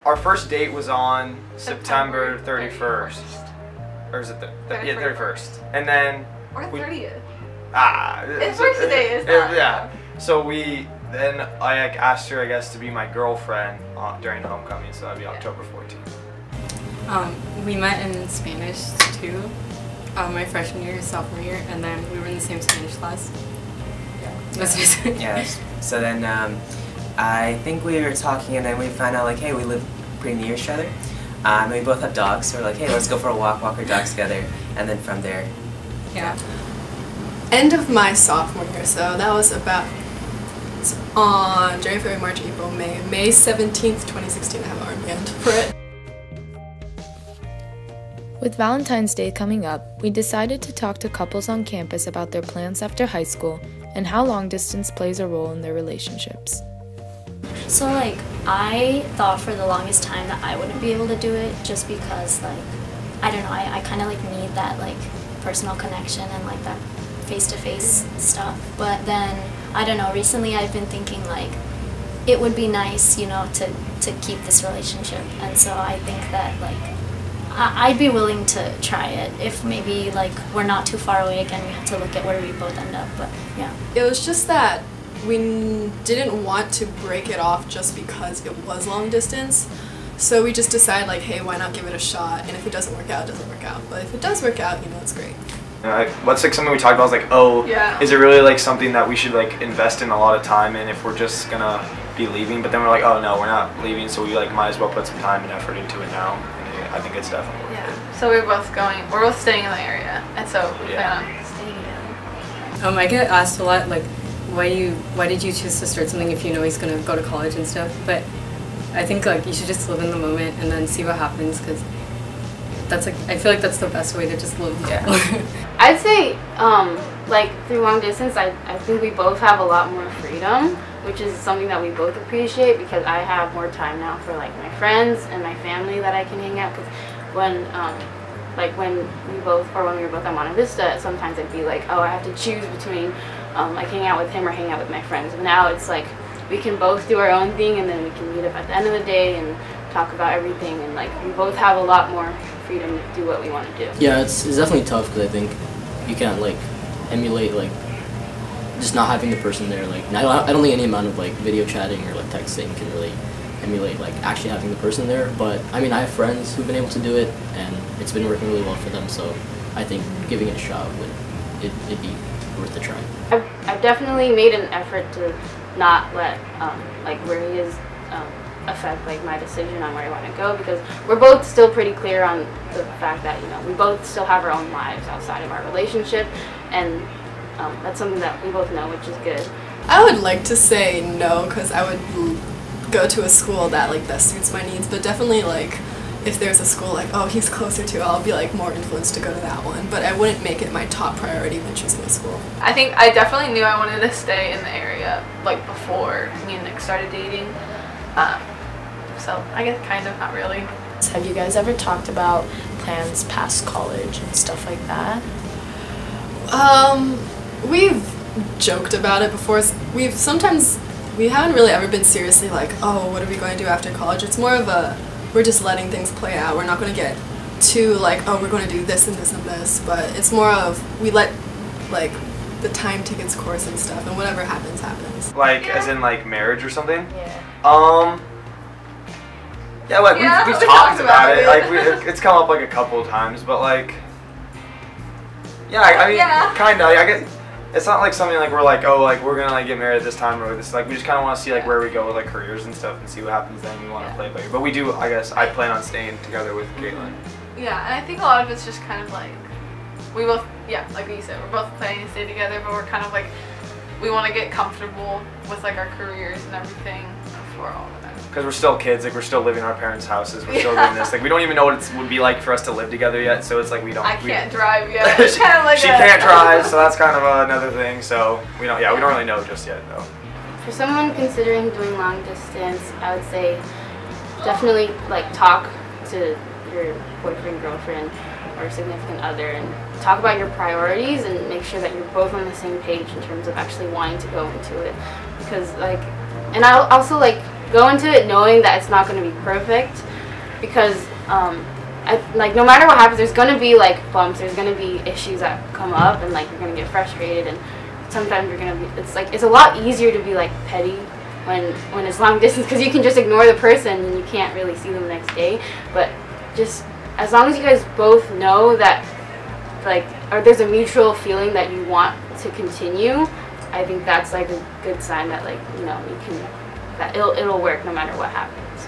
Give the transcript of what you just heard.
Our first date was on September 31st. Or is it yeah, 31st. And then... Or 30th. His birthday is that. Yeah. So then I asked her, I guess, to be my girlfriend during homecoming, so that'd be October 14th. We met in Spanish too, my freshman year, sophomore year, and then we were in the same Spanish class. Yeah. Yes. So then I think we were talking, and then we found out like, hey, we live pretty near each other. And we both have dogs, so we're like, hey, let's go for a walk our dogs together, and then from there. Yeah. End of my sophomore year, so that was about on January, February, March, April, May. May 17th, 2016, I have an armband for it. With Valentine's Day coming up, we decided to talk to couples on campus about their plans after high school and how long distance plays a role in their relationships. So like, I thought for the longest time that I wouldn't be able to do it just because like, I don't know, I kind of like need that like personal connection and like that face-to-face stuff. But then, I don't know, recently I've been thinking like, it would be nice, you know, to keep this relationship. And so I think that like, I'd be willing to try it if maybe like we're not too far away. Again, we have to look at where we both end up, but yeah. It was just that we didn't want to break it off just because it was long distance. So we just decided like, hey, why not give it a shot? And if it doesn't work out, it doesn't work out. But if it does work out, you know, it's great. What's like something we talked about was like, oh, yeah, is it really like something that we should like invest in a lot of time in if we're just gonna be leaving? But then we're like, oh no, we're not leaving, so we like might as well put some time and effort into it now. I think it's definitely worth it. So we're both staying in the area, and so we plan on staying together. I get asked a lot like, why did you choose to start something if you know he's gonna go to college and stuff? But I think like you should just live in the moment and then see what happens, because that's like, I feel like that's the best way to just live. Yeah. I'd say like through long distance, I think we both have a lot more freedom, which is something that we both appreciate, because I have more time now for like my friends and my family that I can hang out. Because when when we were both at Monte Vista, sometimes I'd be like, oh, I have to choose between like hanging out with him or hanging out with my friends. But now it's like we can both do our own thing, and then we can meet up at the end of the day and talk about everything, and like we both have a lot more freedom to do what we want to do. Yeah, it's definitely tough, because I think you can't like emulate like just not having the person there. Like I don't think any amount of like video chatting or like texting can really emulate like actually having the person there. But I mean, I have friends who've been able to do it, and it's been working really well for them. So I think giving it a shot it'd be worth a try. I've definitely made an effort to not let like where he is affect like my decision on where I want to go, because we're both still pretty clear on the fact that, you know, we both still have our own lives outside of our relationship, and that's something that we both know, which is good. I would like to say no, because I would go to a school that like best suits my needs, but definitely like if there's a school like, oh, he's closer to, I'll be like more influenced to go to that one, but I wouldn't make it my top priority when choosing a school. I think I definitely knew I wanted to stay in the area like before me and Nick started dating. So I guess kind of, not really. Have you guys ever talked about plans past college and stuff like that? We've joked about it before. We haven't really ever been seriously like, oh, what are we going to do after college? It's more of a, we're just letting things play out. We're not going to get too like, oh, we're going to do this and this and this, but it's more of, we let like the time take its course and stuff, and whatever happens, happens. Like, as in like marriage or something? Yeah. Yeah, like we've talked about it. Like it's come up like a couple of times, but like, yeah, I mean, kind of. I guess it's not like something like we're like, oh, like we're gonna like get married this time or this. Like we just kind of want to see like where we go with like careers and stuff and see what happens. Then we want to play later. But we do. I guess I plan on staying together with Caitlin. Yeah, and I think a lot of it's just kind of like we both, like you said, we're both planning to stay together, but we're kind of like we want to get comfortable with like our careers and everything before all of that. Because we're still kids, like we're still living in our parents' houses, we're still doing this. Like we don't even know what it would be like for us to live together yet, so it's like we don't. I can't drive yet. It's kind of like she can't drive, so that's kind of another thing. So we don't. Yeah, we don't really know just yet though. For someone considering doing long distance, I would say definitely like talk to your boyfriend, girlfriend, or significant other, and talk about your priorities and make sure that you're both on the same page in terms of actually wanting to go into it. Because like, and I also like go into it knowing that it's not going to be perfect, because like no matter what happens, there's going to be like bumps, there's going to be issues that come up, and like you're going to get frustrated, and sometimes you're going to be, it's a lot easier to be like petty when it's long distance, because you can just ignore the person and you can't really see them the next day. But just as long as you guys both know that like, or there's a mutual feeling that you want to continue, I think that's like a good sign that like, you know, you can, that it'll work no matter what happens.